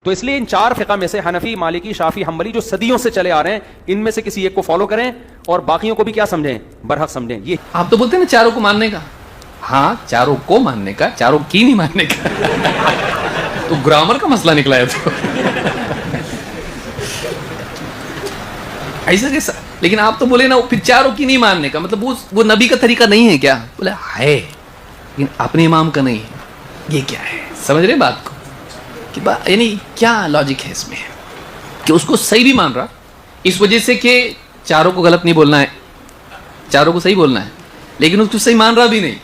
تو اس لیے ان چار فقہ میں سے حنفی، مالکی، شافعی، حنبلی جو صدیوں سے چلے آ رہے ہیں، ان میں سے کسی ایک کو فالو کریں اور باقیوں کو بھی کیا سمجھیں؟ برحق سمجھیں. یہ آپ تو بولتے ہیں نا چاروں کو ماننے کا. ہاں چاروں کو ماننے کا، چاروں کی نہیں ماننے کا. تو گرامر کا مسئلہ نکلا ہے تو ایسا کیسا. لیکن آپ تو بولے نا پھر چاروں کی نہیں ماننے کا مطلب وہ نبی کا طریقہ نہیں ہے کیا؟ بولے ہے لیکن اپنے امام کا نہیں ہے. یہ کیا ہے؟ سمجھ رہے بات کو کہ یعنی کیا لاجک ہے اس میں کہ اس کو صحیح بھی مان رہا اس وجہ سے کہ چاروں کو غلط نہیں بولنا ہے، چاروں کو صحیح بولنا ہے، لیکن اس کو صحیح مان رہا بھی نہیں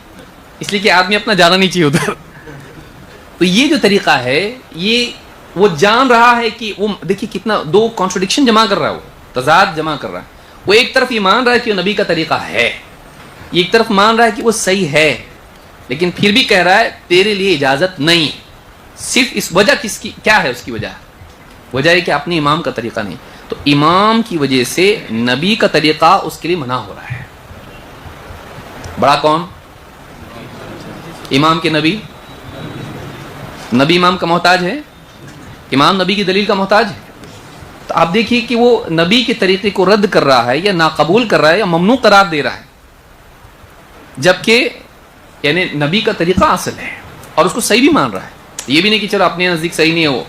اس لیے کہ آدمی اپنا جانا نہیں چاہیے ادھر. تو یہ جو طریقہ ہے یہ وہ جان رہا ہے کہ وہ دیکھیے کتنا دو کانٹرڈکشن جمع کر رہا ہے، وہ تضاد جمع کر رہا ہے. وہ ایک طرف یہ مان رہا ہے کہ وہ نبی کا طریقہ ہے، یہ ایک طرف مان رہا ہے کہ وہ صحیح ہے، لیکن پھر بھی کہہ رہا ہے تیرے لیے اجازت نہیں. صرف اس وجہ کس کی کیا ہے؟ اس کی وجہ ہے کہ اپنے امام کا طریقہ نہیں. تو امام کی وجہ سے نبی کا طریقہ اس کے لیے منع ہو رہا ہے. بڑا کون؟ امام کے نبی. نبی امام کا محتاج ہے؟ امام نبی کی دلیل کا محتاج ہے؟ تو آپ دیکھیے کہ وہ نبی کے طریقے کو رد کر رہا ہے یا ناقبول کر رہا ہے یا ممنوع قرار دے رہا ہے، جبکہ یعنی نبی کا طریقہ اصل ہے اور اس کو صحیح بھی مان رہا ہے. یہ بھی نہیں کہ چلو اپنے نزدیک صحیح نہیں ہے وہ